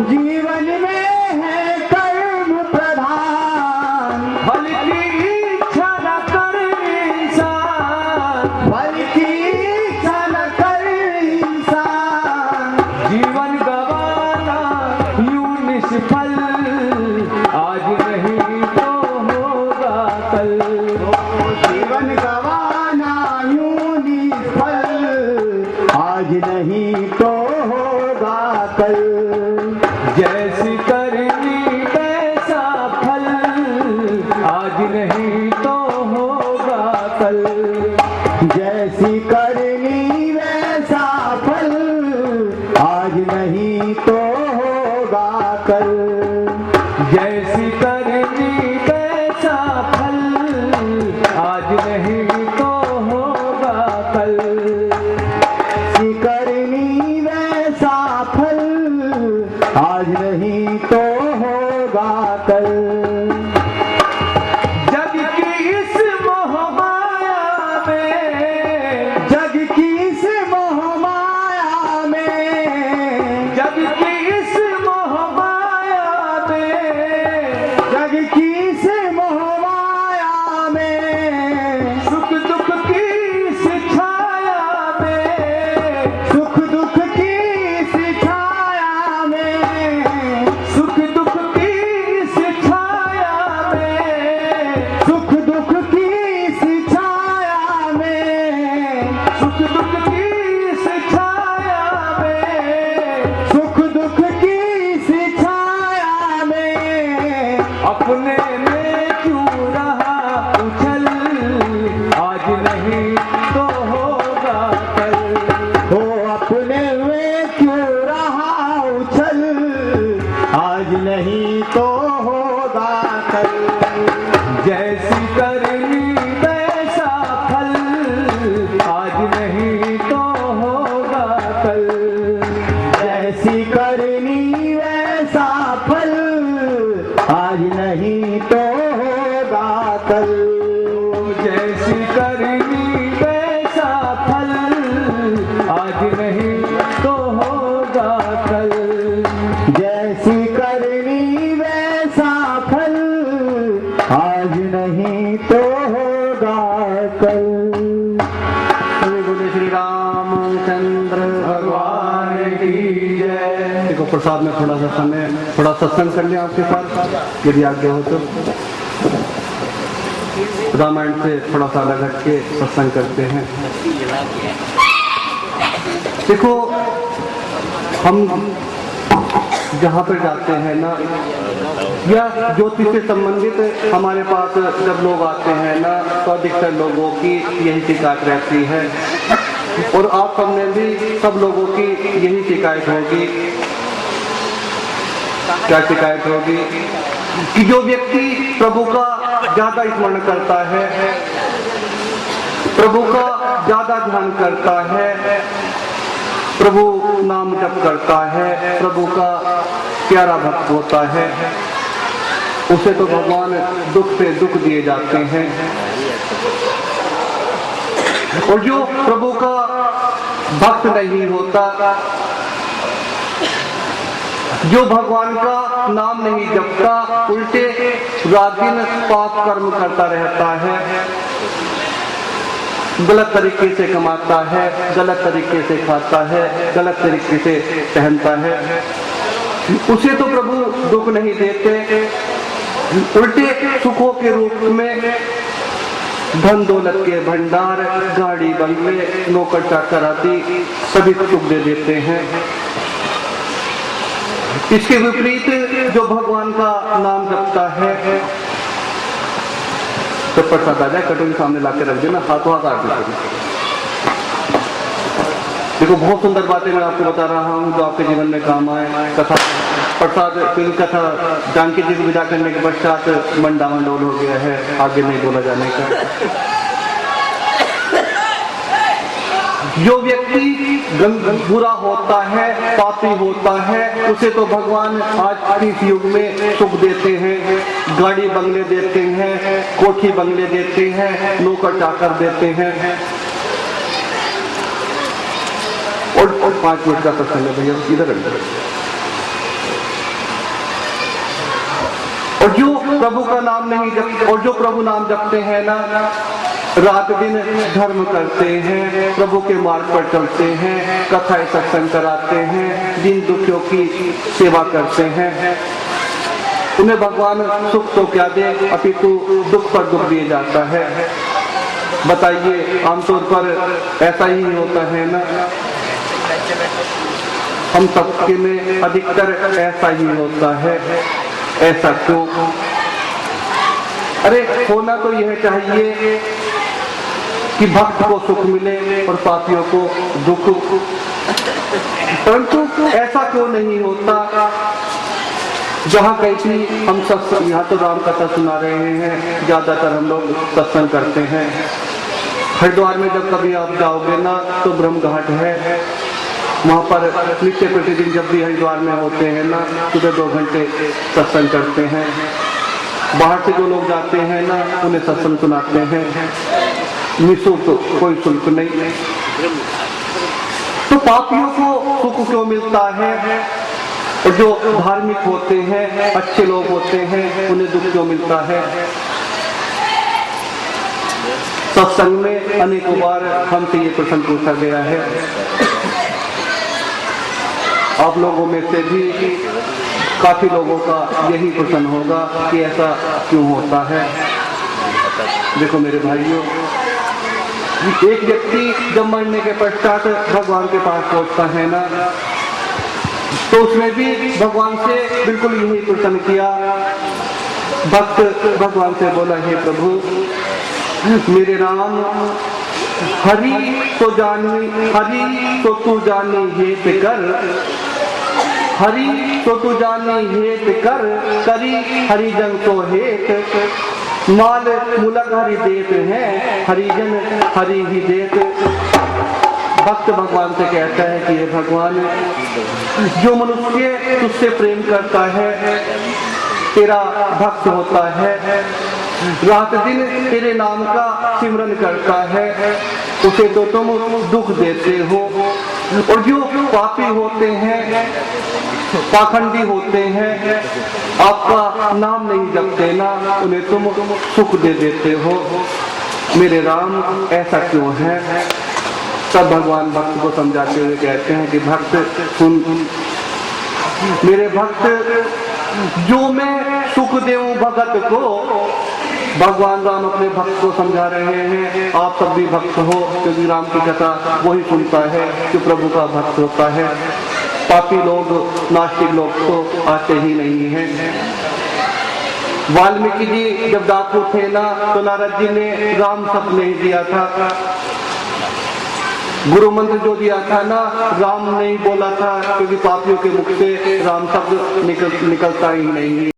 जीवन में है कर्म प्रधान, फल की इच्छा न कर इंसान, फल की इच्छा न कर इंसान, जीवन गवाना यूं निष्फल, आज नहीं तो होगा कल। जीवन गवाना यूं निष्फल, आज नहीं तो होगा कल। जैसी करनी वैसा फल, आज नहीं तो होगा कल। जैसी करनी वैसा फल, आज नहीं तो होगा कल। जैसी करनी वैसा फल, आज नहीं तो होगा कल। जैसी करनी वैसा फल, आज नहीं तो होगा कल। जग की इस मोहमाया में, जग की इस मोहमाया में, जग की इस मोहमाया में, जग की इस मोहमाया में, सुख दुख की इस छाया में, सुख दुख की इस छाया में, सुख दुख की इस छाया में, सुख दुख की इस छाया में, सुख दुख की इस छाया में, सुख दुख की इस छाया में, अपने में क्यों रहा उछल, आज नहीं तो होगा कल। हो अपने में क्यों रहा उछल, आज नहीं तो होगा कल। जैसी करनी वैसा फल, आज नहीं तो होगा कल। जैसी करनी वैसा फल, आज नहीं तो होगा कल। जैसी करनी वैसा फल, आज नहीं तो होगा कल। जैसी करनी वैसा फल, आज नहीं तो होगा कल। बोले श्री रामचंद्र भगवान की जय। देखो प्रसाद में थोड़ा सा समय, थोड़ा सत्संग कर लिया आपके साथ, यदि आज्ञा हो तो। रामायण से थोड़ा सा अलग हट के सत्संग करते हैं। देखो हम जहाँ पर जाते हैं ना, या ज्योतिष से संबंधित हमारे पास जब लोग आते हैं ना, तो अधिकतर लोगों की यही शिकायत रहती है, और आप सबने भी सब लोगों की यही शिकायत होगी। क्या शिकायत होगी? कि जो व्यक्ति प्रभु का ज्यादा स्मरण करता है, प्रभु का ज्यादा ध्यान करता है, प्रभु नाम जप करता है, प्रभु का प्यारा भक्त होता है, उसे तो भगवान दुख पे दुख दिए जाते हैं। और जो प्रभु का भक्त नहीं होता, जो भगवान का नाम नहीं जपता, उल्टे रात दिन पाप कर्म करता रहता है, गलत तरीके से कमाता है, गलत तरीके से खाता है, गलत तरीके से पहनता है, उसे तो प्रभु दुख नहीं देते, उल्टे सुखों के रूप में धन दौलत के भंडार, गाड़ी बंगले, नौकर चाकर आदि सभी सुख दे देते हैं। इसके विपरीत जो भगवान का नाम जपता है, तो प्रसाद आ जाए, कटोरी सामने लाके रख देना, हाथों हाथ आरती करो। देखो बहुत सुंदर बातें मैं आपको बता रहा हूँ जो आपके जीवन में काम आए। कथा प्रसाद फिर कथा जानकी जी को विदा करने के पश्चात मंडामंडोल हो गया है, आगे नहीं बोला जाने का। जो व्यक्ति बुरा होता है, पापी होता है, उसे तो भगवान आज इस युग में सुख देते हैं, गाड़ी बंगले देते हैं, कोठी बंगले देते हैं, नौकर चाकर देते हैं। और 5 मिनट का सत्संग है भैया, इधर और जो प्रभु का नाम नहीं जप और जो प्रभु नाम जपते हैं ना, रात दिन धर्म करते हैं, प्रभु के मार्ग पर चलते हैं, कथाएं सत्संग कराते हैं, दीन दुखियों की सेवा करते हैं, उन्हें भगवान सुख तो क्या दे, अपितु दुख पर दुख दिए जाता है। बताइए, आमतौर पर ऐसा ही होता है ना, हम सबके में अधिकतर ऐसा ही होता है। ऐसा क्यों? अरे होना तो यह चाहिए कि भक्त को सुख मिले और पापियों को दुख, परंतु ऐसा क्यों नहीं होता? जहाँ कहीं भी हम सत्संग, यहाँ तो राम कथा सुना रहे हैं, ज्यादातर हम लोग सत्संग करते हैं। हरिद्वार में जब कभी आप जाओगे ना तो ब्रह्म घाट है, वहाँ पर नित्य प्रतिदिन जब भी हरिद्वार में होते हैं ना, सुबह 2 घंटे सत्संग करते हैं। बाहर से जो लोग जाते हैं ना, उन्हें सत्संग सुनाते हैं, निःशुल्क, कोई शुल्क नहीं। तो पापियों को सुख क्यों मिलता है और जो धार्मिक होते हैं, अच्छे लोग होते हैं, उन्हें दुख क्यों मिलता है? सत्संग में अनेकों बार हमसे ये प्रश्न पूछा गया है। आप लोगों में से भी काफी लोगों का यही प्रश्न होगा कि ऐसा क्यों होता है। देखो मेरे भाइयों, एक व्यक्ति जब मरने के पश्चात भगवान के पास पहुंचता है ना, तो उसने भी भगवान से बिल्कुल यही प्रश्न किया। भक्त भगवान से बोला, हे प्रभु, मेरे राम, हरि तो जानी, हरि तो तू जानी हेत कर, हरि तो तू जानी हेत कर, करी हरिजन को हेत, माल मुलक हरि देत हैं, हरिजन हरि ही देत। भक्त भगवान से कहता है कि हे भगवान, जो मनुष्य तुझसे प्रेम करता है, तेरा भक्त होता है, रात दिन तेरे नाम का सिमरन करता है, उसे तो तुम दुख देते हो। और जो पापी होते हैं, पाखंडी होते हैं, आपका नाम नहीं जपते ना, उन्हें तुम सुख दे देते हो। मेरे राम, ऐसा क्यों है? तब भगवान भक्त को समझाते हुए कहते हैं कि भक्त सुन, मेरे भक्त, जो मैं सुख देऊं भगत को, भगवान राम अपने भक्त को समझा रहे हैं। आप सब भी भक्त हो, क्योंकि राम की कथा वही सुनता है जो प्रभु का भक्त होता है। पापी लोग, नास्तिक लोग तो आते ही नहीं हैं। वाल्मीकि जी जब डाकू थे ना, तो नारद जी ने राम शब्द नहीं दिया था। गुरु मंत्र जो दिया था ना, राम नहीं बोला था, क्योंकि पापियों के मुख से राम शब्द निकलता ही नहीं।